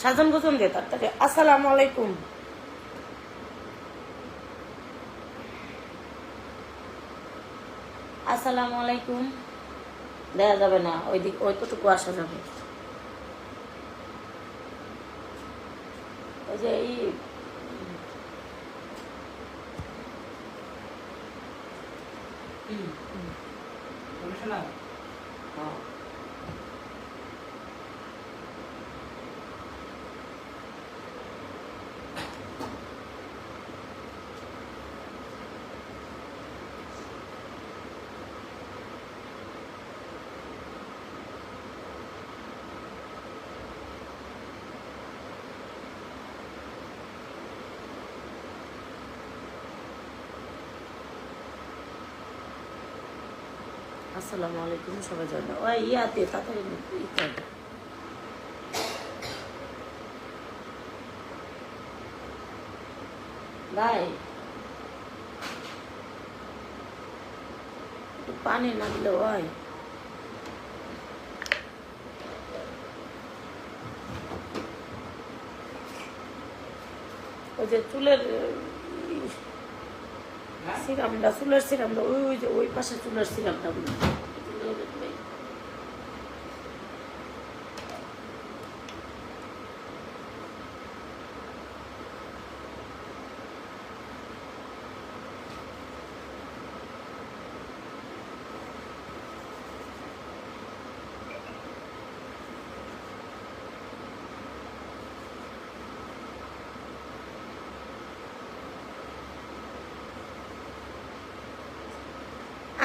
সাজন গোজন দে তাড়াতাড়ি। আসসালামু আলাইকুম। আসসালামু আলাইকুম। দেয়া যাবে না, ওই দিক ওইটুকু আসা যাবে। ওই যে এই আসসালামু আলাইকুম সবাই জানো। ওই ইয়াতে তাড়াতাড়ি ভাই একটু পানি না দিলে হয়। ওই যে চুলের সিরামটা, চুলের সিরামটা ওই যে ওই পাশে চুলের সিরামটা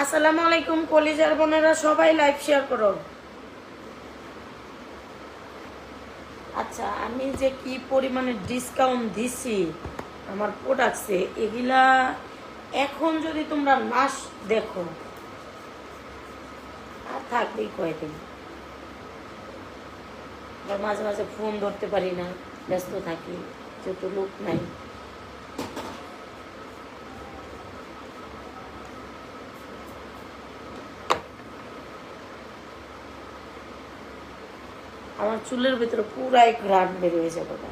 আসসালামু আলাইকুম কলিজার বোনেরা, সবাই লাইভ শেয়ার করো। আচ্ছা, আমি যে কি পরিমাণে ডিসকাউন্ট দিছি আমার প্রোডাক্টসে, এগুলা এখন যদি তোমরা নাশ দেখো আর থাকবেই কয়েকদিন। মাঝে মাঝে ফোন ধরতে পারি না, ব্যস্ত থাকি, যেহেতু লোক নাই। আমার চুলের ভিতরে পুরাই ঘ্রাণ বের হয়ে যাবে না।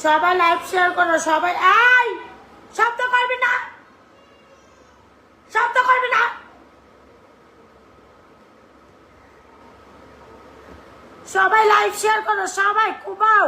সবাই লাইভ শেয়ার করো, সবাই। আই শব্দ করবি না, শব্দ করবি না। সবাই লাইভ শেয়ার করো, সবাই কুবাও।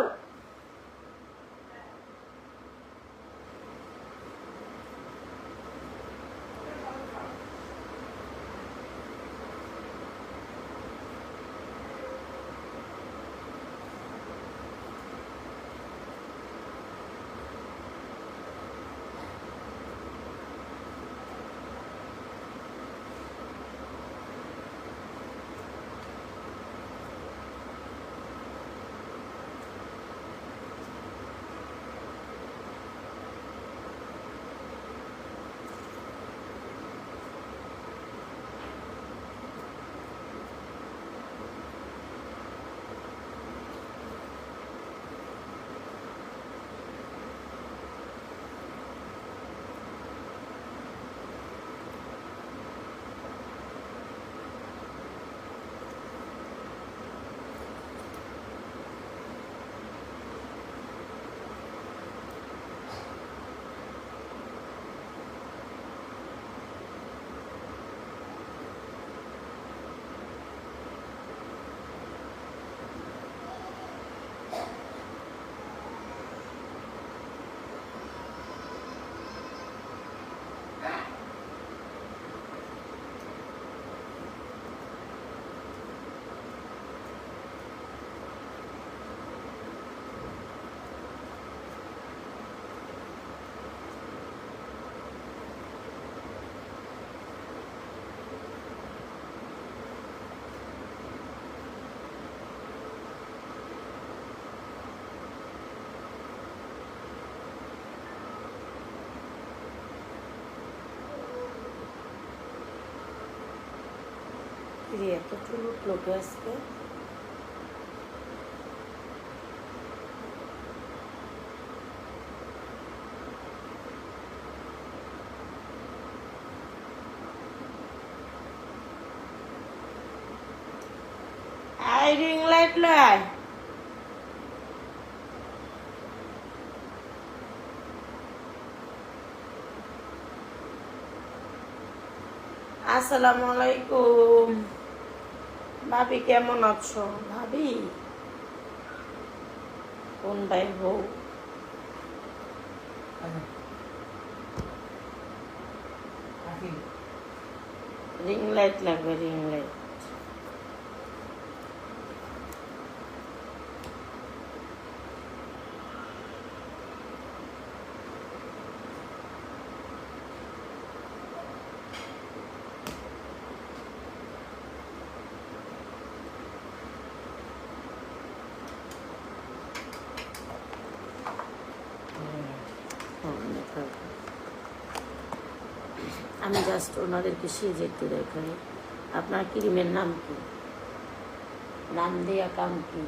কিরে এত চুল উঠলো কে আজকে? আই রিং লাইট লাই। আসসালামু আলাইকুম ভাবি, কেমন আছো? ভাবি কোন ভাই বউ? রিং লাইট লাগবে, রিং লাইট। আমি জাস্ট ওনাদেরকে সেজে একটু দেখাই। আপনার ক্রিমের নাম কি? নাম দেয়া কাম কি?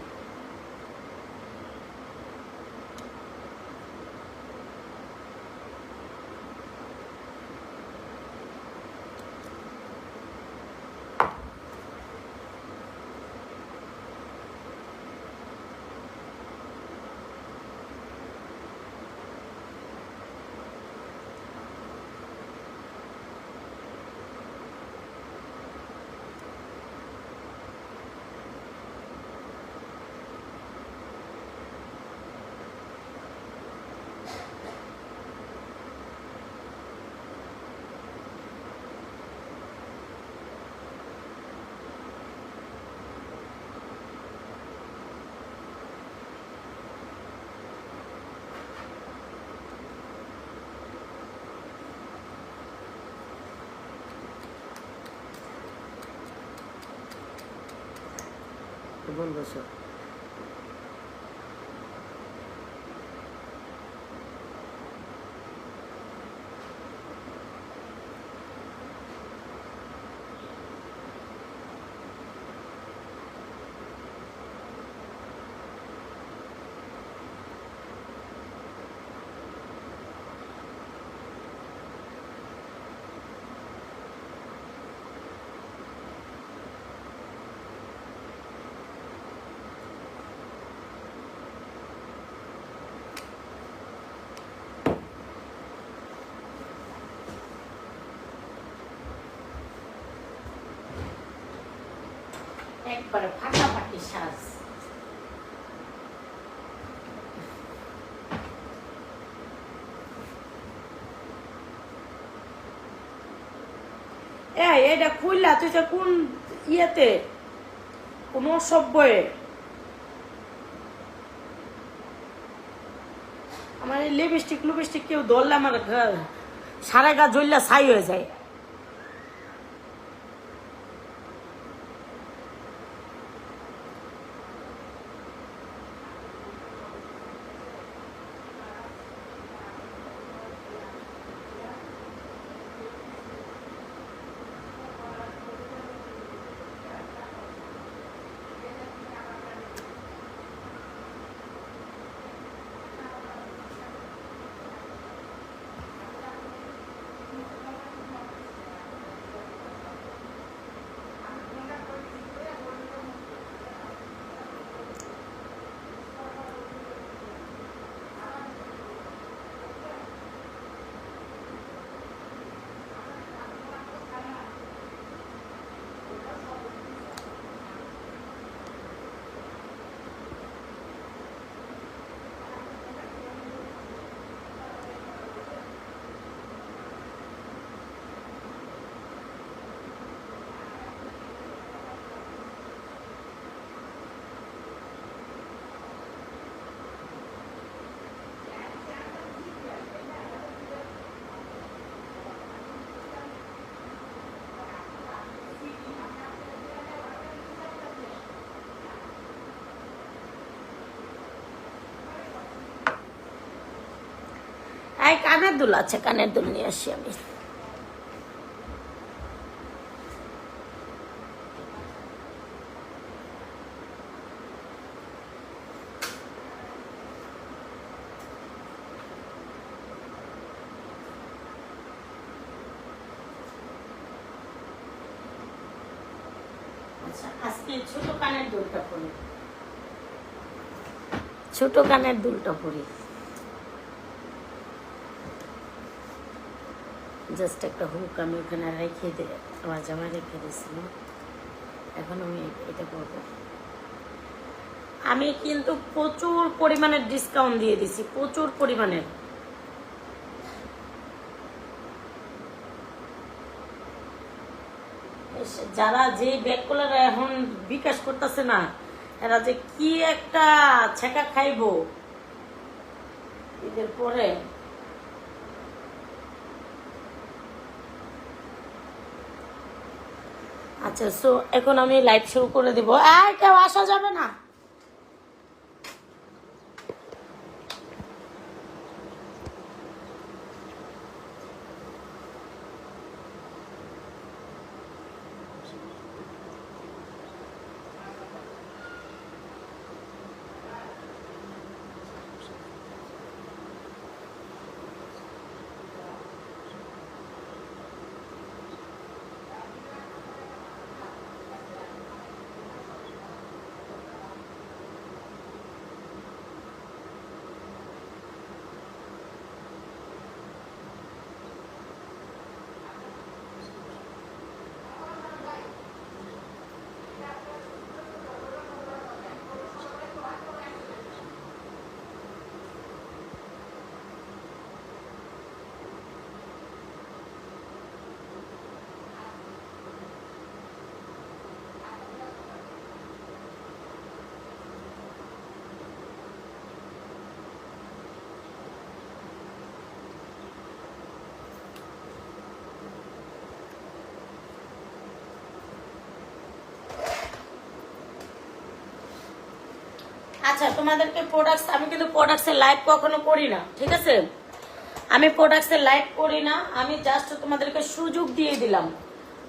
বলবো সব একবারে ফাটাফাটি সাজ। এটা খুললা তুই কোন ইয়েতে, কোন অসভ্যে? আমার এই লিপস্টিক কেউ ধরলে আমার সারা গা জ্বললা ছাই হয়ে যায়। কানের দুল আছে, কানের দুল নিয়ে আসি আমি। আচ্ছা, আজকে ছোট কানের দুলটা পরি, ছোট কানের দুলটা পরি। জাস্ট একটা হুক আমি ওখানে রেখে দিয়ে আমার জামায় রেখে দিয়েছিলাম, এখন আমি এটা করবো। আমি কিন্তু প্রচুর পরিমাণের ডিসকাউন্ট দিয়ে দিছি, প্রচুর পরিমাণের। যারা যে ব্যাগগুলো এখন বিকাশ করতেছে না, এরা যে কি একটা ছেঁকা খাইবো ঈদের পরে। আচ্ছা, সো এখন আমি লাইভ শুরু করে দিব। আর কেউ আসা যাবে না। আচ্ছা, তোমাদেরকে প্রোডাক্টস, আমি কিন্তু প্রোডাক্টসের লাইভ কখনো করি না, ঠিক আছে? আমি প্রোডাক্টসের লাইভ করি না, আমি জাস্ট তোমাদেরকে সুযোগ দিয়ে দিলাম,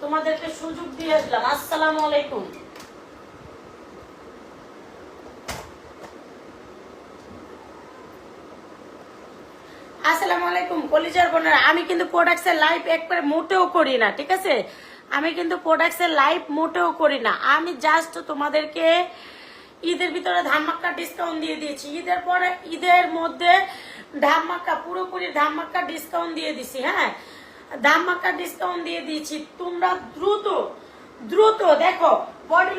তোমাদেরকে সুযোগ দিয়ে দিলাম। আসসালামু আলাইকুম। আসসালামু আলাইকুম কলিজার বোনেরা। আমি কিন্তু প্রোডাক্টসের লাইভ একবারে মোটেও করি না, ঠিক আছে? আমি কিন্তু প্রোডাক্টসের লাইভ মোটেও করি না। আমি জাস্ট তোমাদেরকে ঈদের ভিতরে ধামাক্কা ডিসকাউন্ট দিয়ে দিয়েছি। ঈদের পরে, ঈদের মধ্যে ধামাক্কা, পুরোপুরি ধামাক্কা ডিসকাউন্ট দিয়ে দিছি। হ্যাঁ, ধামাক্কা ডিসকাউন্ট দিয়ে দিয়েছি। তোমরা দ্রুত দ্রুত দেখো, বডি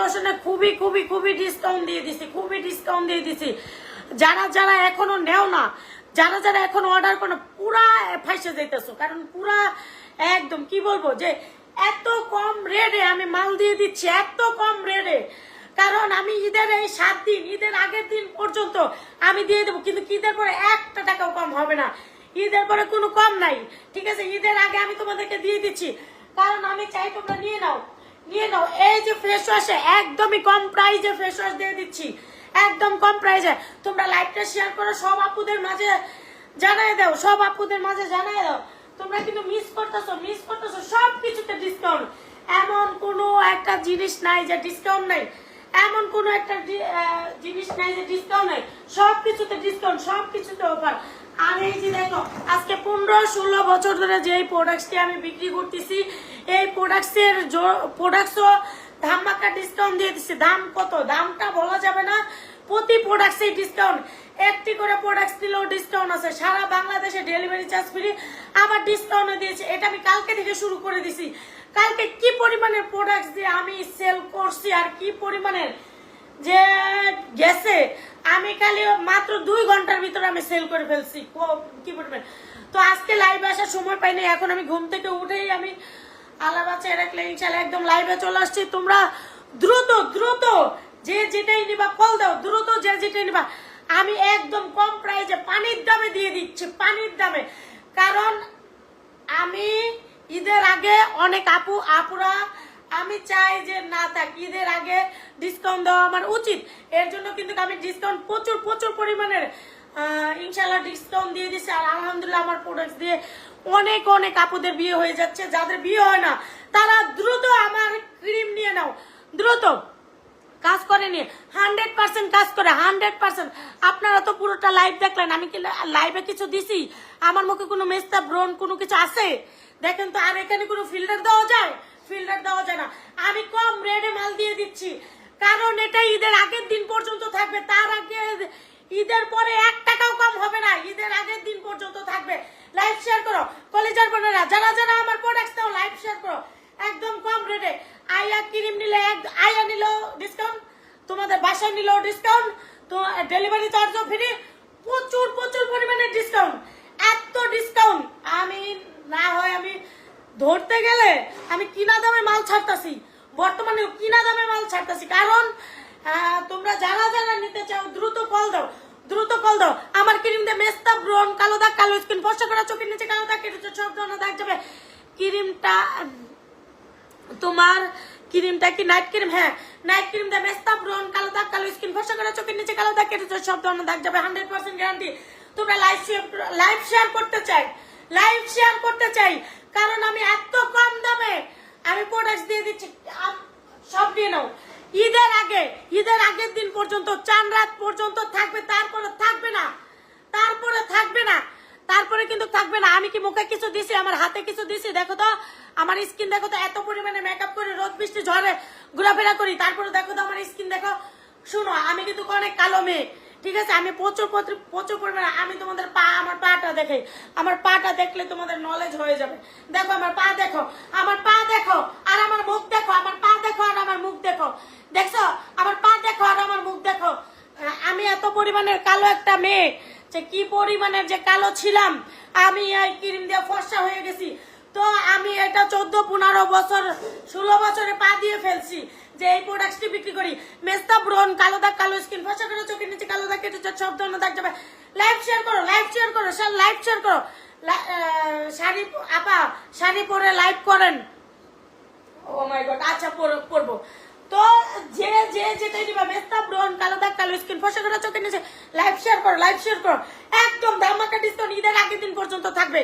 লোশনে খুবই খুবই খুবই ডিসকাউন্ট দিয়ে দিছি, খুবই ডিসকাউন্ট দিয়ে দিছি। যারা যারা এখনো নেও না, যারা যারা এখন অর্ডার করো, পুরা ফাইসে যাইতেছো। কারণ পুরা একদম কি বলবো, যে এত কম রেটে আমি মাল দিয়ে দিচ্ছি, এত কম রেটে। কারণ আমি ঈদের এই 7 দিন, ঈদের আগের দিন পর্যন্ত আমি দিয়ে দেবো, কিন্তু ঈদের পরে একটা টাকাও কম হবে না। ঈদের পরে কোনো কম নাই, ঠিক আছে? ঈদের আগে আমি তোমাদেরকে দিয়ে দিচ্ছি, কারণ আমি চাই তোমরা নিয়ে নাও, নিয়ে নাও। এই যে ফেস ওয়াশে একদমই কম প্রাইসে ফেস ওয়াশ দিয়ে দিচ্ছি, একদম কম প্রাইসে। তোমরা লাইভটা শেয়ার করো, সব আপুদের মাঝে জানাই দাও, সব আপুদের মাঝে জানাই দাও। তোমরা কিন্তু মিস করতেছো সব কিছুতে ডিসকাউন্ট। এমন কোনো একটা জিনিস নাই যে ডিসকাউন্ট নাই, এমন কোনো একটা জিনিস নাই যে ডিসকাউন্ট নাই। সব কিছুতে ডিসকাউন্ট, সব কিছুতে অফার। আর এই যে দেখো, আজকে 15-16 বছর ধরে যে প্রোডাক্টসটি আমি বিক্রি করতেছি, এই প্রোডাক্টসও ধামাকা ডিসকাউন্ট দিয়ে দিচ্ছি। দাম কত, দামটা বলা যাবে না। প্রতি প্রোডাক্টসে ডিসকাউন্ট, একটি করে প্রোডাক্টস দিলেও ডিসকাউন্ট আছে। সারা বাংলাদেশে ডেলিভারি চার্জ ফ্রি, আবার ডিসকাউন্টও দিয়েছে। এটা আমি কালকে থেকে শুরু করে দিছি। কালকে কি পরিমাণের প্রোডাক্টস দিয়ে আমি সেল করছি, আর কি পরিমাণের যে গেছে, আমি খালি মাত্র 2 ঘন্টার ভিতরে আমি সেল করে ফেলছি। কি পরিমাণ! তো আজকে লাইভে আসার সময় পাইনি, এখন আমি ঘুম থেকে উঠেই আমি আলা বাচ্চা রাখলে ইনশাল্লাহ একদম লাইভে চলে আসছি। তোমরা দ্রুত দ্রুত যে যেটাই নিবা কল দাও, দ্রুত যে যেটাই নিবা। আমি একদম কম প্রাইসে পানির দামে দিয়ে দিচ্ছি, পানির দামে। কারণ আমি ঈদের আগে অনেক আপুরা আমি চাই যে না থাক, ঈদের আগে ডিসকাউন্ট দেওয়া আমার উচিত। এর জন্য কিন্তু আমি ডিসকাউন্ট প্রচুর প্রচুর পরিমাণের ইনশাল্লাহ ডিসকাউন্ট দিয়ে দিচ্ছি। আর আলহামদুলিল্লাহ আমার প্রোডাক্ট দিয়ে অনেক অনেক আপুদের বিয়ে হয়ে যাচ্ছে। যাদের বিয়ে হয় না তারা দ্রুত আমার ক্রিম নিয়ে নাও, দ্রুত কাজ করে নিয়ে 100% কাজ করে, 100%। আপনারা তো পুরোটা লাইভ দেখলেন, আমি কি লাইভে কিছু দিছি? আমার মুখে কোনো মেস্তা ব্রণ কোনো কিছু আছে দেখেন তো? আর এখানে কোনো ফিল্টার দেওয়া যায়? ফিল্টার দেওয়া যায় না। আমি কম রেটে মাল দিয়ে দিচ্ছি, কারণ এটা ঈদের আগের দিন পর্যন্ত থাকবে। তার আগে ঈদের পরে 1 টাকাও কম হবে না, ঈদের আগের দিন পর্যন্ত থাকবে। লাইভ শেয়ার করো কলেজার বোনেরা, যারা যারা আমার প্রোডাক্টস দাও লাইভ শেয়ার করো একদম কম রেটে। আয়া ক্রিম নিলে আয়া নিল ডিসকাউন্ট, তোমাদের বাসায় নিল ডিসকাউন্ট, তো ডেলিভারি চার্জও ফ্রি, প্রচুর প্রচুর পরিমাণে ডিসকাউন্ট। এত ডিসকাউন্ট আমি না হয় আমি ধরতে গেলে আমি কিনা দামে মাল ছাড়তাছি, বর্তমানে কিনা দামে মাল ছাড়তাছি। কারণ তোমরা যারা যারা নিতে চাও দ্রুত কল দাও, দ্রুত কল দাও। আমার ক্রিম দিয়ে মেস্তা ব্রন, কালো দাগ, কালো স্কিন, ফর্সা করা চোখের নিচে কালো দাগ কেটেছে, সব ধরনের দাগ যাবে। ক্রিমটা তোমার ক্রিমটা কি নাইট ক্রিম? হ্যাঁ, নাইট ক্রিম দিয়ে মেস্তা ব্রন, কালো দাগ, কালো স্কিন, ফর্সা করা চোখের নিচে কালো দাগ কেটেছে, সব ধরনের দাগ যাবে, 100% গ্যারান্টি। তোমরা লাইভ শেয়ার করতে চাই, লাইভ শেয়ার করতে চাই, কারণ আমি এত কম দামে আমি প্রোডাক্ট দিয়ে দিচ্ছি। সব নিয়ে নাও। ঈদের আগে, ঈদের আগের দিন পর্যন্ত, চান রাত পর্যন্ত থাকবে, তারপরে থাকবে না, তারপরে থাকবে না, তারপরে কিন্তু থাকবে না। আমি কি মুখে কিছু দিছি, আমার হাতে কিছু দিছি? দেখো তো আমার স্কিন, দেখো তো এত পরিমাণে মেকআপ করে রোদ বৃষ্টি ঝড়ে ঘোরাফেরা করি, তারপরে দেখো তো আমার স্কিন দেখো। শুনো, আমি কিন্তু অনেক কালো মেয়ে, ঠিক আছে? আমি প্রচুর প্রচুর পরিমাণে, আমি তোমাদের পা, আমার পাটা দেখে, আমার পাটা দেখলে তোমাদের নলেজ হয়ে যাবে। দেখো আমার পা দেখো, আমার পা দেখো আর আমার মুখ দেখো, আমার পা দেখো আর আমার মুখ দেখো, দেখছো? আমার পা দেখো আর আমার মুখ দেখো। আমি এত পরিমাণের কালো একটা মেয়ে, যে কি পরিমাণের যে কালো ছিলাম, আমি এই ক্রিম দিয়ে ফর্সা হয়ে গেছি। তো আমি এটা 14-15 বছর 16 বছরে পা দিয়ে ফেলছি যে এই প্রোডাক্টটি বিক্রি করি। মেস্তা ব্রন, কালো দাগ, কালো স্কিন, ফর্সা করে চোখের নিচে কালো দাগ কেটেছে, সব ধরনের দাগ যাবে। লাইভ শেয়ার করো, লাইভ শেয়ার করো, লাইভ শেয়ার করো। শাড়ি আপা, শাড়ি পরে লাইভ করেন। ও মাই গড, আচ্ছা পরবো। তো যে যে যেটাই নিবা, মেস্তা ব্রন, কালো দাগ, কালো স্কিন, ফর্সা করে চোখের নিচে, লাইভ শেয়ার করো, লাইভ শেয়ার করো। একদম ধামাকা ডিসকাউন্ট ঈদের আগের দিন পর্যন্ত থাকবে,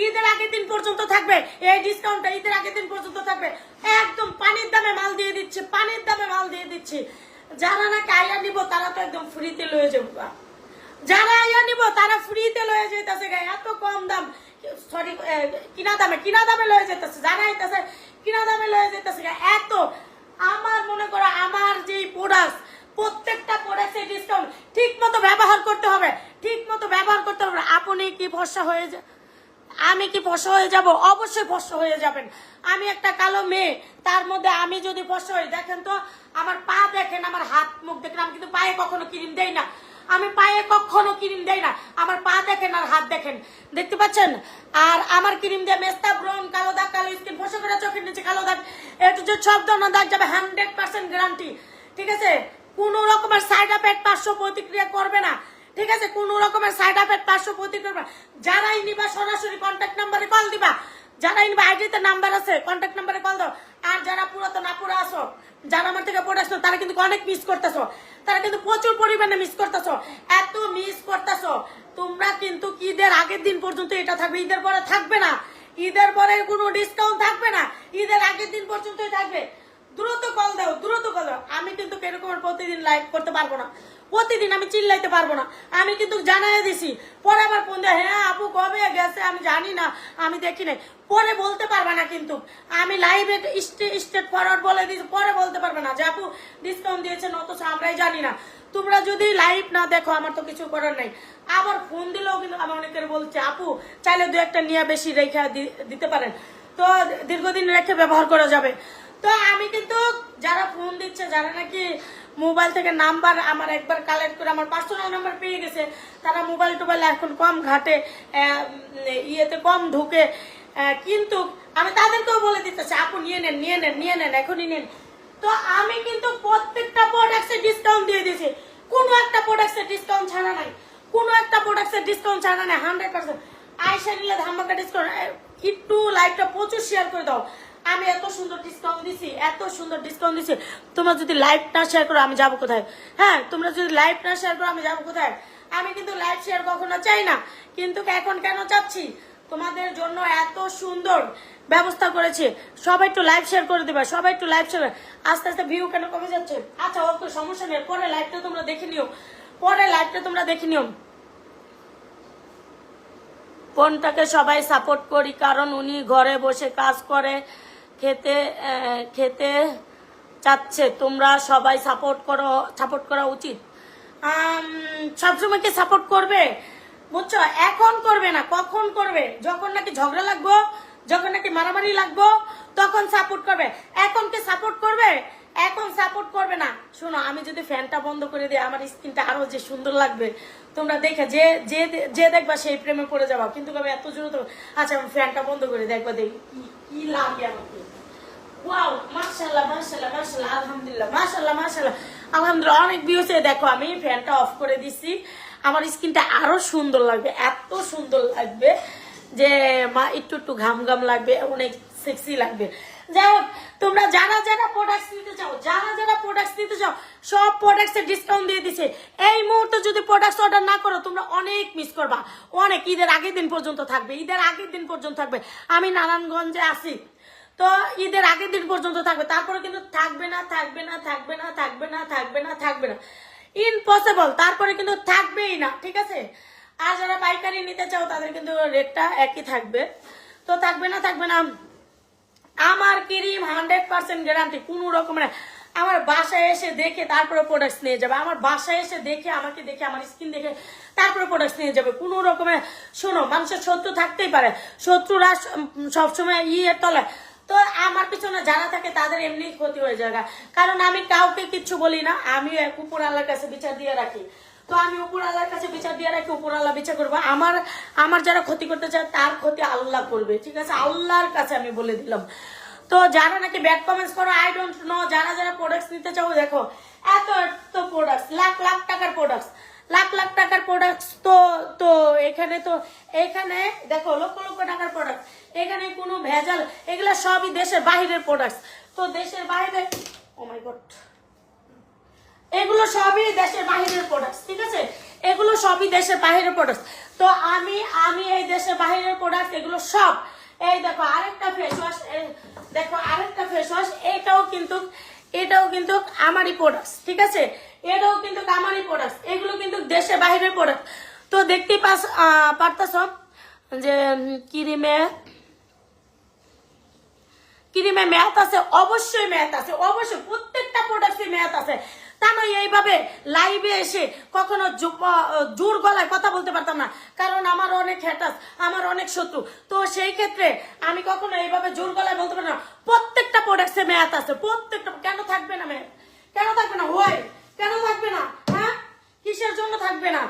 ঈদের আগের দিন পর্যন্ত থাকবে এই ডিসকাউন্টটা, ঈদের আগের দিন পর্যন্ত থাকবে। একদম পানির দামে মাল দিয়ে দিচ্ছি, পানির দামে মাল দিয়ে দিচ্ছি। যারা নাকি আয়া নিব তারা তো একদম ফ্রিতে লয়ে যাবো, যারা আয়া নিব তারা ফ্রিতে লয়ে যেতেছে। এত কম দাম, সরি কিনা দামে লয়ে যেতেছে, যারা আইতেছে কিনা দামে লয়ে যেতেছে। এত আমার মনে করো আমার যে প্রোডাক্ট, প্রত্যেকটা প্রোডাক্টে ডিসকাউন্ট, ঠিক মতো ব্যবহার করতে হবে, ঠিক মতো ব্যবহার করতে হবে। আপনি কি ফর্সা হয়ে যায়, আমি কি ফর্সা হয়ে যাব? অবশ্যই ফর্সা হয়ে যাবেন। আমি একটা কালো মেয়ে, তার মধ্যে আমি যদি ফর্সা হই, দেখেন তো আমার পা দেখেন, আমার হাত মুখ দেখেন, আমি কিন্তু পায়ে কখনো ক্রিম দেই না, আমি পায়ে কখনো ক্রিম দেই না। আমার পা দেখেন আর হাত দেখেন, দেখতে পাচ্ছেন? আর আমার ক্রিম দিয়ে মেস্তা ব্রন, কালো দাগ, কালো স্কিন, ফর্সা করে চোখের নিচে কালো দাগ, একটু যে সব ধরনের দাগ যাবে, 100% গ্যারান্টি, ঠিক আছে? কোন রকমের সাইড এফেক্ট, পার্শ্ব প্রতিক্রিয়া করবে না, ঠিক আছে? কোন রকমের সাইড এফেক্ট, পার্শ্ব প্রতিক্রিয়া। যারাই নিবা সরাসরি কন্ট্যাক্ট নাম্বারে কল দিবা, যারাই নিবা আইডিতে নাম্বার আছে, কন্ট্যাক্ট নাম্বারে কল দাও। আর যারা পুরাতন আপুরা আসো, যারা আমার থেকে প্রোডাক্ট, তারা কিন্তু অনেক মিস করতেছো, তারা কিন্তু প্রচুর পরিমাণে মিস করতেছো, এত মিস করতেছো তোমরা। কিন্তু ঈদের আগের দিন পর্যন্ত এটা থাকবে, ঈদের পরে থাকবে না, ঈদের পরে কোনো ডিসকাউন্ট থাকবে না, ঈদের আগের দিন পর্যন্তই থাকবে। দ্রুত কল দাও, দ্রুত কল দাও। আমি কিন্তু এরকম প্রতিদিন লাইভ করতে পারবো না, প্রতিদিন আমি চিল্লাইতে পারবো না। আমি কিন্তু জানাই দিছি, পরে আবার ফোন দেয়, হ্যাঁ আপু কবে গেছে আমি জানি না, আমি দেখি নাই, পরে বলতে পারবে না। কিন্তু আমি লাইভে স্টেট ফরওয়ার্ড বলে দিয়েছি, পরে বলতে পারবে না যে আপু ডিসকাউন্ট দিয়েছেন, অথচ আমরাই জানি না। তোমরা যদি লাইভ না দেখো আমার তো কিছু করার নাই। আবার ফোন দিলেও কিন্তু আমার অনেকের বলছে আপু চাইলে 2-1টা নিয়ে বেশি রেখে দিতে পারেন, তো দীর্ঘদিন রেখে ব্যবহার করা যাবে। তো আমি কিন্তু যারা ফোন দিচ্ছে, যারা নাকি মোবাইল থেকে নাম্বার আমার একবার কালেক্ট করে আমার পার্সোনাল নাম্বার পেয়ে গেছে, তারা মোবাইল টোবাইল এখন কম ঘাটে, ইয়েতে কম ঢুকে, কিন্তু আমি তাদেরকেও বলে দিতেছি আপু নিয়ে নেন, নিয়ে নেন, নিয়ে নেন, এখনই নেন। তো আমি কিন্তু প্রত্যেকটা প্রোডাক্টে ডিসকাউন্ট দিয়ে দিয়েছি, কোনো একটা প্রোডাক্টে ডিসকাউন্ট ছাড়া নাই, কোনো একটা প্রোডাক্টে ডিসকাউন্ট ছাড়া নাই, 100%। আয়সা নিলে ধামাকা ডিসকাউন্ট। একটু লাইভটা প্রচুর শেয়ার করে দাও। আমি এত সুন্দর ডিসকাউন্ট দিছি, এত সুন্দর ডিসকাউন্ট দিছি, তোমরা যদি লাইভ না শেয়ার করো আমি যাবো কোথায়? হ্যাঁ, তোমরা যদি লাইভ না শেয়ার করো আমি যাবো কোথায়? আমি কিন্তু লাইভ শেয়ার কখনো চাই না, কিন্তু এখন কেন চাচ্ছি? তোমাদের জন্য এত সুন্দর ব্যবস্থা করেছে, সবাই একটু লাইভ শেয়ার করে দেবে, সবাই একটু লাইভ শেয়ার। আস্তে আস্তে ভিউ কেন কমে যাচ্ছে? আচ্ছা ওকে, সমস্যা নেই, পরে লাইভটা তোমরা দেখে নিও, পরে লাইভটা তোমরা দেখে নিও। কোনটাকে সবাই সাপোর্ট করি, কারণ উনি ঘরে বসে কাজ করে, খেতে খেতে চাচ্ছে তোমরা সবাই সাপোর্ট করা উচিত। সবসময় কি সাপোর্ট করবে বুঝছো? এখন করবে না, কখন করবে? যখন নাকি ঝগড়া লাগবো, যখন নাকি মারামারি লাগবো তখন সাপোর্ট করবে। এখন কি সাপোর্ট করবে? এখন সাপোর্ট করবে না। শোনো, আমি যদি ফ্যানটা বন্ধ করে দিই আমার স্কিনটা আরো যে সুন্দর লাগবে তোমরা দেখে যে যে যে দেখবা সেই প্রেমে পড়ে যাবা। কিন্তু কবে এত জোরে তো, আচ্ছা আমি ফ্যানটা বন্ধ করে দেখবা, দেখি কি লাগে আমাকে। ওয়াও, মাশাআল্লাহ মাশাআল্লাহ মাশাআল্লাহ, আলহামদুলিল্লাহ, মাশাআল্লাহ মাশাআল্লাহ আলহামদুলিল্লাহ, অনেক ভিউছে। দেখো আমি ফ্যানটা অফ করে দিছি, আমার স্কিনটা আরো সুন্দর লাগবে, এত সুন্দর লাগবে যে একটু একটু ঘাম ঘাম লাগবে, অনেক সেক্সি লাগবে। যাই হোক, তোমরা যারা যারা প্রোডাক্টস নিতে চাও, সব প্রোডাক্টসে ডিসকাউন্ট দিয়ে দিছে। এই মুহূর্তে যদি প্রোডাক্টস অর্ডার না করো তোমরা অনেক মিস করবা, অনেক। ঈদের আগের দিন পর্যন্ত থাকবে, আমি নারায়ণগঞ্জে আছি তো ঈদের আগের দিন পর্যন্ত থাকবে, তারপরে কিন্তু থাকবে না, ইম্পসিবল, তারপরে কিন্তু থাকবেই না, ঠিক আছে? আর যারা পাইকারি নিতে চাও তাদের কিন্তু রেটটা একই থাকবে, তো থাকবে না। আমার ক্রিম 100% গ্যারান্টি, কোনো রকমের। আমার বাসায় এসে দেখে তারপরে প্রোডাক্টস নিয়ে যাবে, আমার বাসায় এসে দেখে আমাকে দেখে আমার স্কিন দেখে তারপরে প্রোডাক্টস নিয়ে যাবে, কোনো রকমের। শোনো, মানুষের শত্রু থাকতেই পারে, শত্রুরা সবসময় তলে, তো আমার পিছনে যারা থাকে তাদের এমনি ক্ষতি হয়ে যায়, কারণ আমি কাউকে কিচ্ছু বলি না, আমি উপর আল্লাহর কাছে বিচার দিয়ে রাখি। তো আমি উপর আল্লাহর কাছে বিচার দিয়ে রাখি, উপর আল্লাহ বিচার করবো। আমার যারা ক্ষতি করতে চায় তার ক্ষতি আল্লাহ করবে, ঠিক আছে? আল্লাহর কাছে আমি বলে দিলাম। তো যারা নাকি ব্যাড কমেন্টস করো, আই ডোন্ট নো, যারা যারা প্রোডাক্টস নিতে চাও, দেখো এত প্রোডাক্টস, লাখ টাকার প্রোডাক্টস, তো এখানে দেখো লক্ষ টাকার প্রোডাক্ট, এখানে কোনো ভেজাল, এগুলা সবই দেশের বাহিরের প্রোডাক্টস। তো দেশের বাইরে, ও মাই গড, এগুলো সবই দেশের বাহিরের প্রোডাক্টস, ঠিক আছে? এগুলো সবই দেশের বাহিরের প্রোডাক্টস। তো আমি এই দেশের বাহিরের প্রোডাক্ট এগুলো সব, এই দেখো আরেকটা ফেস ওয়াশ, এটাও কিন্তু আমারই প্রোডাক্টস, ঠিক আছে? এটাও কিন্তু আমারই প্রোডাক্টস, এগুলো কিন্তু দেশের বাহিরের প্রোডাক্ট। তো দেখতেই পারতাছ যে ক্রিমে ম্যাথ আছে, অবশ্যই ম্যাথ আছে, অবশ্যই প্রত্যেকটা প্রোডাক্টে ম্যাথ আছে। তা নয় এইভাবে লাইভে এসে কখনো জোর গলায় কথা বলতে পারতাম না, কারণ আমার অনেক হ্যাটাস, আমার অনেক শত্রু। তো সেই ক্ষেত্রে আমি কখনো এইভাবে জোর গলায় বলতে পারি না। প্রত্যেকটা প্রোডাক্টে ম্যাথ আছে, প্রত্যেকটা। কেন থাকবে না ম্যাথ? কেন থাকবে না? কেন থাকবে না? হ্যাঁ, কিসের জন্য থাকবে না?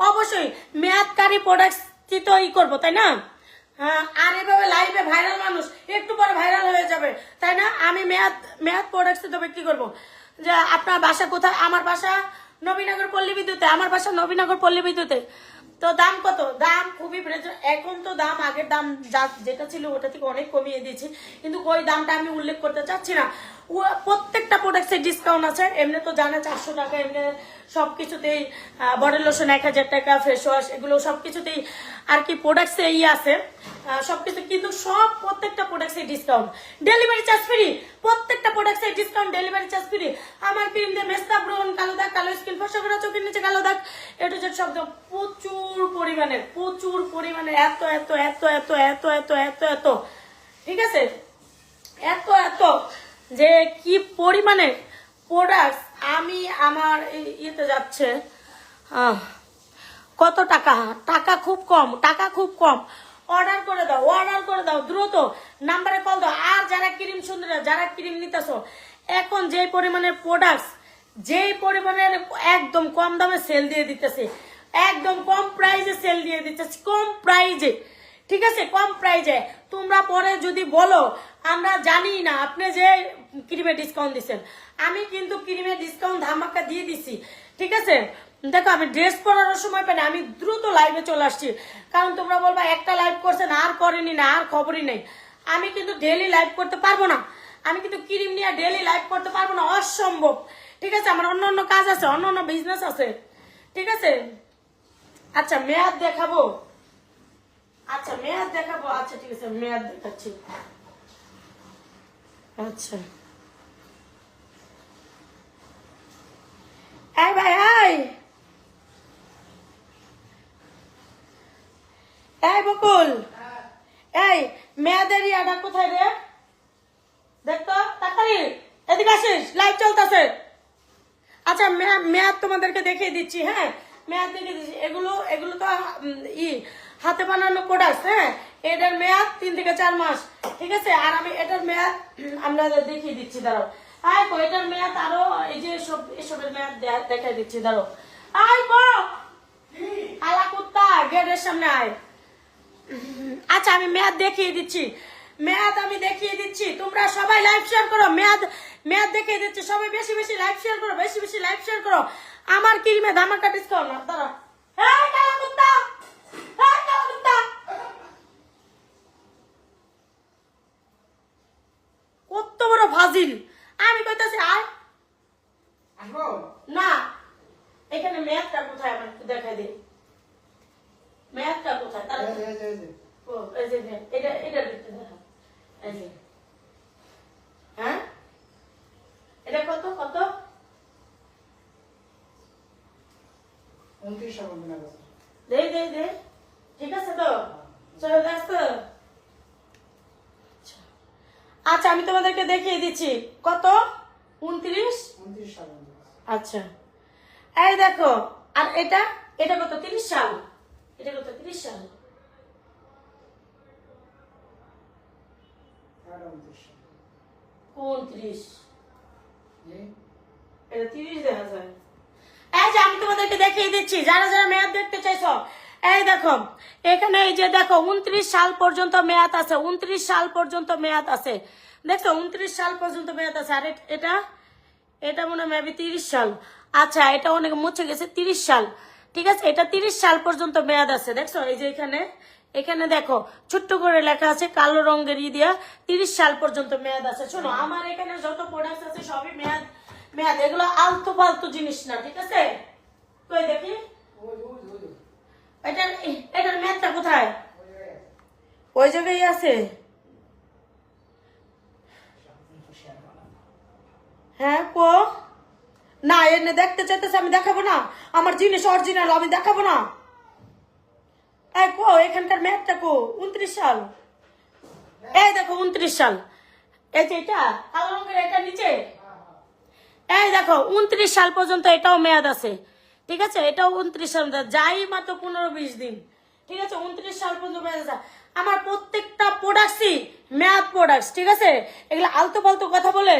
অবশ্যই ম্যাথকারী প্রোডাক্ট তো করবো, তাই না? হ্যাঁ, আর এভাবে লাইভে ভাইরাল মানুষ একটু পরে ভাইরাল হয়ে যাবে, তাই না? আমি মেয়াদ প্রোডাক্টস তো বিক্রি করবো। যে আপনার বাসা কোথায়? আমার বাসা নবীনগর পল্লী বিদ্যুতে। তো দাম কত? দাম খুবই, এখন তো দাম, আগের দাম যেটা ছিল ওটা থেকে অনেক কমিয়ে দিয়েছি, কিন্তু ওই দামটা আমি উল্লেখ করতে চাচ্ছি না। প্রত্যেকটা প্রোডাক্টে ডিসকাউন্ট আছে। এমনি তো জানে 400 টাকা, এমনি সবকিছুতেই বডি লোশন 1000 টাকা, ফেস ওয়াশ, এগুলো সবকিছুতেই আর কি প্রোডাক্টসে আছে সবকিছু, কিন্তু প্রত্যেকটা প্রোডাক্টে ডিসকাউন্ট, ডেলিভারি চার্জ ফ্রি। প্রত্যেকটা প্রোডাক্টে ডিসকাউন্ট, ডেলিভারি চার্জ ফ্রি। আমার ক্রিম দিয়ে মেস্তা, ব্রণ, কালো দাগ, কালো স্কিন, ফর্সা করা, চোখের নিচে কালো দাগ, এটা যে শব্দ প্রচুর পরিমাণে এত, ঠিক আছে? এত যে কি পরিমাণে প্রোডাক্ট আমি আমার ইয়েতে যাচ্ছে। কত টাকা খুব কম। অর্ডার করে দাও দ্রুত, নাম্বারে কল দাও। আর যারা ক্রিম সুন্দর, যারা ক্রিম নিতেছো, এখন যে পরিমাণের প্রোডাক্ট, একদম কম দামে সেল দিয়ে দিতেছে, একদম কম প্রাইজে সেল দিয়ে দিতেছে, কম প্রাইজে, ঠিক আছে? কম প্রাইজে। তোমরা পরে যদি বলো আমরা জানি না আপনি যে ক্রিমে ডিসকাউন্ট দিচ্ছেন, আমি কিন্তু ক্রিমে ডিসকাউন্ট ধামাকা দিয়ে দিছি, ঠিক আছে? দেখো আমি ড্রেস পরার সময় পাই না, আমি দ্রুত লাইভে চলে আসছি, কারণ তোমরা বলবা একটা লাইভ করছেন আর করেনি না, আর খবরই নেই। আমি কিন্তু ডেইলি লাইভ করতে পারবো না, আমি কিন্তু ক্রিম নিয়ে ডেইলি লাইভ করতে পারবো না, অসম্ভব, ঠিক আছে? আমার অন্য কাজ আছে, অন্য বিজনেস আছে, ঠিক আছে? আচ্ছা মেয়াদ দেখাবো, আচ্ছা ঠিক আছে, মেয়াদ দেখাচ্ছি। আচ্ছা এই ভাই, এই বকুল, এই মেয়াদের ইয়াটা কোথায় রে? দেখতো তাড়াতাড়ি এদিকে আসে, করতেছিস? লাইভ চলতেছে। আচ্ছা মেয়াদ তোমাদেরকে দেখিয়ে দিচ্ছি। হ্যাঁ মেয়াদ দেখিয়ে দিচ্ছি। এগুলো এগুলো তো হাতে বানানো প্রোডাক্ট। হ্যাঁ এটার মেয়াদ 3 থেকে 4 মাস, ঠিক আছে। আর আমি এটার মেয়াদ আমরা দেখিয়ে দিচ্ছি, দাঁড়াও। এটার মেয়াদ আরো এই যে এসবের মেয়াদ দেখাই দিচ্ছি, দাঁড়াও। আলা কুত্তা গেটের সামনে আয়। আচ্ছা আমি মেয়াদ দেখিয়ে দিচ্ছি, মেয়াদ আমি দেখিয়ে দিচ্ছি। তোমরা সবাই লাইভ শেয়ার করো। মেয়াদ দেখিয়ে দিচ্ছি, সবাই বেশি বেশি লাইভ শেয়ার করো, বেশি বেশি লাইভ শেয়ার করো। আমার ক্রিমে ধামাকা ডিসকাউন্ট না, দাঁড়া। এই কালা কুত্তা, এই কালা কুত্তা, কত বড় ফাজিল। আমি কইতাছি আয় না। এখানে মেয়াদটা কোথায় আমার একটু দেখাই দে, মেয়াদটা কোথায়? তারা ও এই যে এটা দেখতে দেখা। এই যে হ্যাঁ এটা কত কত? 29 দে দে দে, ঠিক আছে তো? চলে যাচ্ছে। আচ্ছা আমি তোমাদেরকে দেখিয়ে দিচ্ছি কত। 29। আচ্ছা এই দেখো। আর এটা এটা কত? 30 সাল। এটা কত? 30 সাল। 29 এটা 30 দেখা যায়। এই যে আমি তোমাদেরকে দেখিয়ে দিচ্ছি, যারা যারা মেয়াদ দেখতে চাইছো এই দেখো এখানে এই যে দেখো 29 সাল পর্যন্ত মেয়াদ আছে, 29 সাল পর্যন্ত মেয়াদ আছে, দেখছো 29 সাল পর্যন্ত মেয়াদ আছে। আর এটা এটা মনে হয় মেবি 30 সাল। আচ্ছা এটা অনেক মুছে গেছে, 30 সাল, ঠিক আছে। এটা 30 সাল পর্যন্ত মেয়াদ আছে, দেখছো এই যে এখানে এখানে দেখো ছোট্ট করে লেখা আছে কালো রঙের দিয়া 30 সাল পর্যন্ত মেয়াদ আছে। শোনো আমার এখানে যত প্রোডাক্ট আছে সবই মেয়াদ মেয়াদ, এগুলো আলতু ফালতু জিনিস না, ঠিক আছে। কই দেখি এটার মেয়াদটা কোথায়? ওই জায়গায় আছে। হ্যাঁ কো না এনে দেখতে চাইতেছে, আমি দেখাবো না। আমার জিনিস অরিজিনাল, আমি দেখাবো না। এই কো এখানকার মেয়াদটা কো? 29 সাল। এই দেখো 29 সাল। এই যে এটা কালো রঙের, এটা নিচে এই দেখো 29 সাল পর্যন্ত এটাও মেয়াদ আছে, ঠিক আছে। এটাও 29 সাল, যাই মাত্র 15-20 দিন, ঠিক আছে। 29 সাল পর্যন্ত মেয়াদ আছে। আমার প্রত্যেকটা প্রোডাক্টই মেয়াদ প্রোডাক্ট, ঠিক আছে। এগুলো আলতু ফালতু কথা বলে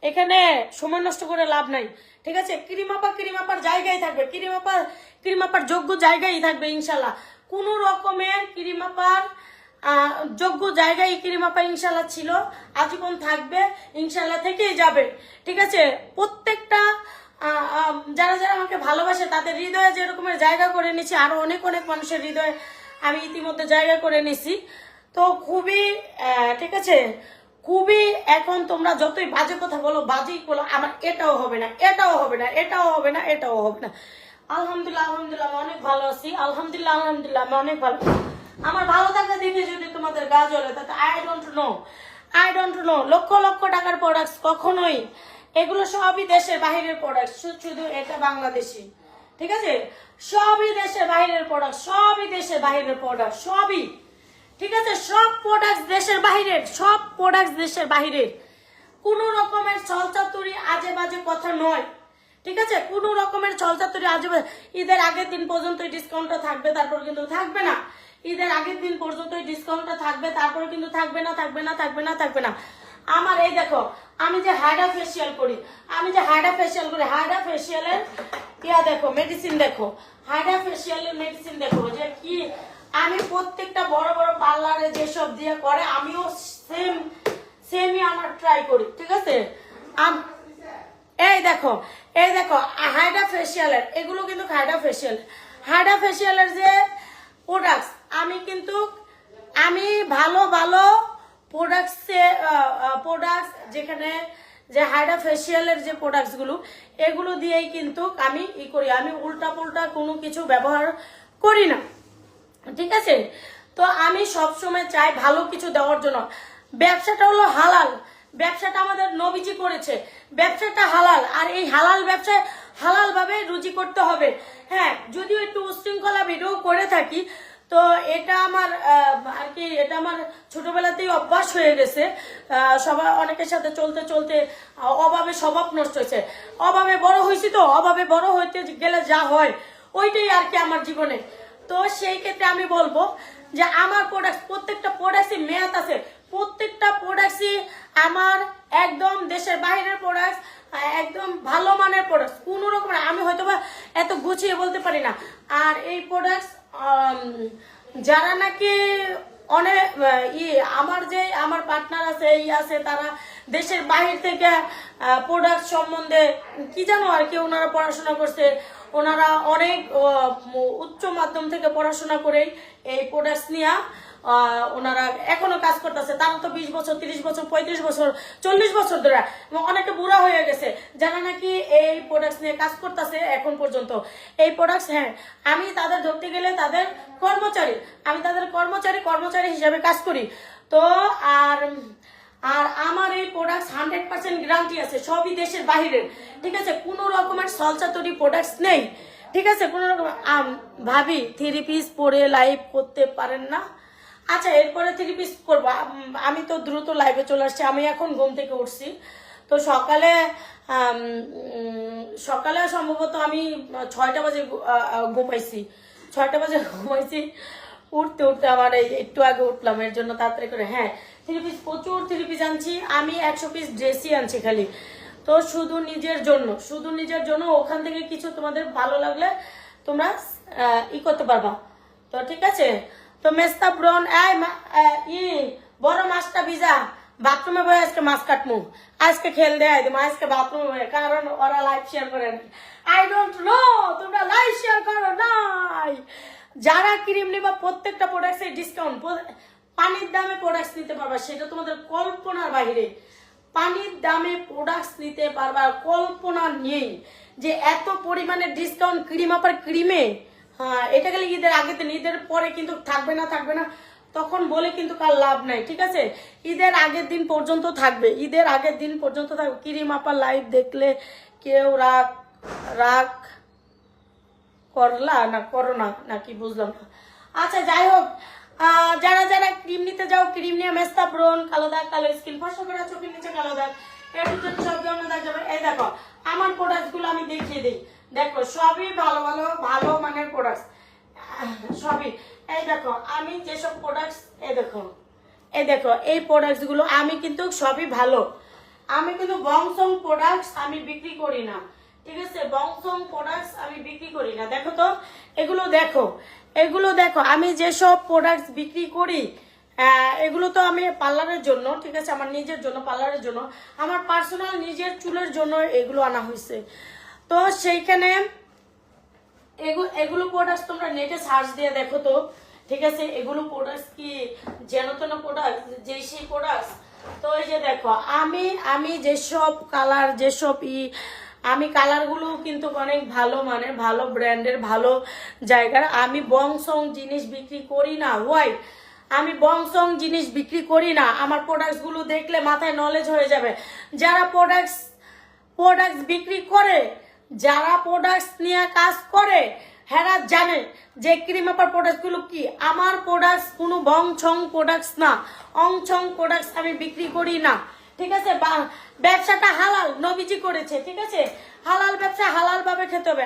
এখানে সময় নষ্ট করে লাভ নাই, ঠিক আছে। ক্রিমাপার জায়গায় থাকবে, ক্রিমাপার যোগ্য জায়গায় থাকবে ইনশাল্লাহ। কোনো রকমের ক্রিমাপার যোগ্য জায়গায় ক্রিমাপা ইনশাল্লাহ ছিল, আজীবন থাকবে, ইনশাল্লাহ থেকেই যাবে, ঠিক আছে। প্রত্যেকটা যারা যারা আমাকে ভালোবাসে তাদের হৃদয়ে যে রকমের জায়গা করে নিয়েছি, আরো অনেক অনেক মানুষের হৃদয়ে আমি ইতিমধ্যে জায়গা করে নিছি। তো খুবই ঠিক আছে, খুবই এখন তোমরা যতই বাজে কথা বলো, বাজেই বলো, আমার এটাও হবে না, এটাও হবে না, এটাও হবে না, এটাও হবে না। আলহামদুলিল্লাহ আলহামদুলিল্লাহ আমি অনেক ভালো আছি। আলহামদুলিল্লাহ আলহামদুলিল্লাহ আমি অনেক ভালো। আমার ভালো থাকা দেখে যদি তোমাদের গা জ্বলে তাতে I don't know. Lakh lakh টাকার প্রোডাক্ট কখনোই, এগুলো সবই দেশের বাহিরের প্রোডাক্ট, শুধু এটা বাংলাদেশি, ঠিক আছে। সবই দেশের বাহিরের প্রোডাক্ট, সবই দেশের বাহিরের প্রোডাক্ট, সবই, ঠিক আছে। সব প্রোডাক্ট দেশের বাহিরের, সব প্রোডাক্ট দেশের বাহিরের। কোনো রকমের ছলচাতুরি আজে বাজে কথা নয়, ঠিক আছে। কোনো রকমের ছলচাতুরি আজে বাজে। ঈদের আগের দিন পর্যন্ত ডিসকাউন্টটা থাকবে, তারপর কিন্তু থাকবে না। ঈদের আগের দিন পর্যন্ত ডিসকাউন্টটা থাকবে, তারপরে কিন্তু থাকবে না, থাকবে না, থাকবে না, থাকবে না। আমার এই দেখো আমি যে হাইড্রা ফেসিয়াল করি, হাইড্রা ফেসিয়ালের দেখো মেডিসিন, দেখো হাইড্রা ফেসিয়ালের মেডিসিন দেখো যে কি। আমি প্রত্যেকটা বড় বড় পার্লারে যেসব দিয়ে করে আমিও সেমই আমার ট্রাই করি, ঠিক আছে। এই দেখো হাইড্রা ফেসিয়ালের, এগুলো কিন্তু হাইড্রা ফেসিয়ালের যে প্রোডাক্টস, আমি ভালো ভালো প্রোডাক্টস যেখানে যে হাইড্রা ফেসিয়ালের যে প্রোডাক্টসগুলো, এগুলো দিয়েই কিন্তু আমি করি। আমি উল্টা পুল্টা কোনো কিছু ব্যবহার করি না, ঠিক আছে। তো আমি সবসময় চাই ভালো কিছু দেওয়ার জন্য। ব্যবসাটা হলো হালাল, ব্যবসাটা আমাদের নবীজি করেছে, ব্যবসাটা হালাল। আর এই হালাল ব্যবসায় হালাল ভাবে রুজি করতে হবে। হ্যাঁ যদিও একটু উশৃঙ্খলা ভিডিও করে থাকি, তো এটা আমার আর কি এটা আমার ছোটবেলাতেই অভ্যাস হয়ে গেছে। সবাই অনেকের সাথে চলতে চলতে অভাবে স্বভাব নষ্ট হয়েছে। অভাবে বড় হয়েছি, তো অভাবে বড় হইতে গেলে যা হয় ওইটাই আর কি আমার জীবনে। তো সেই ক্ষেত্রে আমি বলবো যে আমার প্রোডাক্ট, প্রত্যেকটা প্রোডাক্টই মেয়াদ আছে, প্রত্যেকটা প্রোডাক্টই আমার একদম দেশের বাইরের প্রোডাক্ট, একদম ভালো মানের প্রোডাক্ট। কোন রকম আমি হয়তো বা এত গুছিয়ে বলতে পারি না। আর এই প্রোডাক্ট যারা নাকি অনেক আমার পার্টনার আছে আছে, তারা দেশের বাহির থেকে প্রোডাক্ট সম্বন্ধে কি জানো আর কি ওনারা পড়াশোনা করছে, ওনারা অনেক উচ্চ মাধ্যম থেকে পড়াশোনা করে এই প্রোডাক্ট নিয়ে ওনারা এখনো কাজ করতেছে। তারা তো 20 বছর 30 বছর 35 বছর 40 বছর ধরে, অনেকে বুড়া হয়ে গেছে যারা নাকি এই প্রোডাক্ট নিয়ে কাজ করতেছে এখন পর্যন্ত। এই প্রোডাক্ট, হ্যাঁ আমি তাদের ধরতে গেলে তাদের কর্মচারী, আমি তাদের কর্মচারী হিসাবে কাজ করি। তো আর আমার এই প্রোডাক্ট 100% গ্যারান্টি আছে, সবই দেশের বাহিরের, ঠিক আছে? কোনো রকমের সলসা তৈরি প্রোডাক্ট নেই, ঠিক আছে? কোনো রকম ভাবি 3 পিস পরে লাইভ করতে পারেন না? আচ্ছা, এরপরে 3 পিস করবো। আমি তো দ্রুত লাইভে চলে আসছি, আমি এখন ঘুম থেকে উঠছি। তো সকালে সম্ভবত আমি 6টা বাজে ঘুমাইছি, 6টা বাজে ঘুমাইছি। উঠতে আমার একটু আগে উঠলাম, এর জন্য তাড়াতাড়ি করে। হ্যাঁ, 3 পিস, প্রচুর 3 পিস আনছি আমি, 100 পিস ড্রেসই আনছি খালি। তো শুধু নিজের জন্য ওখান থেকে কিছু তোমাদের ভালো লাগলে তোমরা করতে পারবা। তো ঠিক আছে। তো মেস্তা ব্রন বড় মাছটা ভিজা, বাথরুমে বয়ে আজকে মাছ কাটমু, আজকে খেল দেয় দেবো, আজকে বাথরুমে বয়ে, কারণ ওরা লাইভ শেয়ার করে না। আই ডোন্ট নো তোমরা লাইভ শেয়ার করো নাই। যারা ক্রিম নিবা প্রত্যেকটা প্রোডাক্টে ডিসকাউন্ট, পানির দামে প্রোডাক্ট নিতে পারবা, সেটা তোমাদের কল্পনার বাইরে। পানির দামে প্রোডাক্ট নিতে পারবা, কল্পনা নেই যে এত পরিমাণে ডিসকাউন্ট ক্রিম আপার ক্রিমে। হ্যাঁ, এটা গেলে ঈদের আগে দিন, ঈদের পরে কিন্তু থাকবে না তখন বলে কিন্তু কার লাভ নাই, ঠিক আছে? ঈদের আগের দিন পর্যন্ত থাকবে, ক্রিম আপার লাইভ দেখলে কেউ রাগ করলা না করো না কি বুঝলাম না। আচ্ছা, যাই হোক, যারা ক্রিম নিতে যাও, ক্রিম নিয়ে মেস্তা ব্রন, কালো দাগ, কালো স্কিন, ফর্সা করা, চোখের নিচে কালো দাগ, এর ভিতরে সব ধরনের দাগ যাবে। এই দেখো আমার প্রোডাক্ট গুলো আমি দেখিয়ে দিই, দেখো সবই ভালো মানের প্রোডাক্ট, সবই। এই দেখো আমি যেসব প্রোডাক্ট, এই দেখো এই প্রোডাক্ট গুলো আমি কিন্তু সবই ভালো। আমি কিন্তু বংসং প্রোডাক্টস আমি বিক্রি করি না, ঠিক আছে? বংসং প্রোডাক্টস আমি বিক্রি করি না। দেখো তো এগুলো দেখো আমি যেসব প্রোডাক্টস বিক্রি করি, এগুলো তো আমি পার্লারের জন্য, ঠিক আছে? আমার নিজের জন্য, পার্লারের জন্য, আমার পার্সোনাল নিজের চুলের জন্য এগুলো আনা হয়েছে। তো সেইখানে এগুলো প্রোডাক্টস তোমরা নেটে সার্চ দিয়ে দেখো তো, ঠিক আছে? এগুলো প্রোডাক্টস কি যেন তেন প্রোডাক্ট, সেই প্রোডাক্টস। তো এই যে দেখো আমি যেসব কালার, আমি কালারগুলো কিন্তু অনেক ভালো মানের, ভালো ব্র্যান্ডের, ভালো জায়গার। আমি বংসং জিনিস বিক্রি করি না, আমি বংসং জিনিস বিক্রি করি না। আমার প্রোডাক্টস গুলো দেখলে মাথায় নলেজ হয়ে যাবে। যারা প্রোডাক্টস বিক্রি করে, যারা প্রোডাক্টস নিয়ে কাজ করে, হেরা জানে যে ক্রিম আপার প্রোডাক্ট গুলো কি। আমার প্রোডাক্টস কোনো বংছং প্রোডাক্টস না, অংছং প্রোডাক্টস আমি বিক্রি করি না, ঠিক আছে? ব্যবসাটা হালাল নবীজি করেছে, ঠিক আছে? হালাল ব্যবসা হালাল ভাবে খেতে হবে।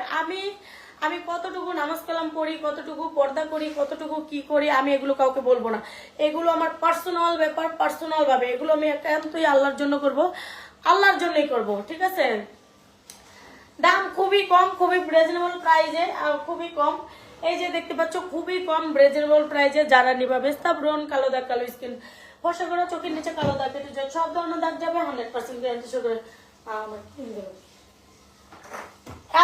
আমি কতটুকু নামাজ কালাম পড়ি, কতটুকু পর্দা করি, কতটুকু কি করি, আমি এগুলো কাউকে বলবো না। এগুলো আমার পার্সোনাল ব্যাপার, পার্সোনাল ভাবে এগুলো আমি একান্তই আল্লাহর জন্য করব, আল্লাহর জন্যই করব, ঠিক আছে? দাম খুবই কম, খুবই রিজনেবল প্রাইজে, খুবই কম। এই যে দেখতে পাচ্ছ খুবই কম রিজনেবল প্রাইজে। যারা নিবা, মেস্তা ব্রন, কালো দাগ, কালো স্কিন, ফর্সা করা, চোখের নিচে কালো দাগ, সব ধরনের দাগ যাবে 100% গ্যারান্টি সহকারে।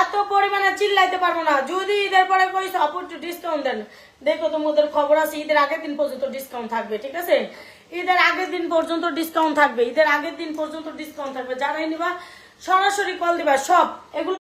এত পরিমাণে চিল্লাইতে পারবো না। যদি ঈদের পরে কই সাপোর্ট ডিসকাউন্ট দেন, দেখো তোমাদের খবর আছে ঈদের আগের দিন পর্যন্ত ডিসকাউন্ট থাকবে, ঠিক আছে? ঈদের আগের দিন পর্যন্ত ডিসকাউন্ট থাকবে, যারাই নিবা সরাসরি কল দিবা। সব এগুলো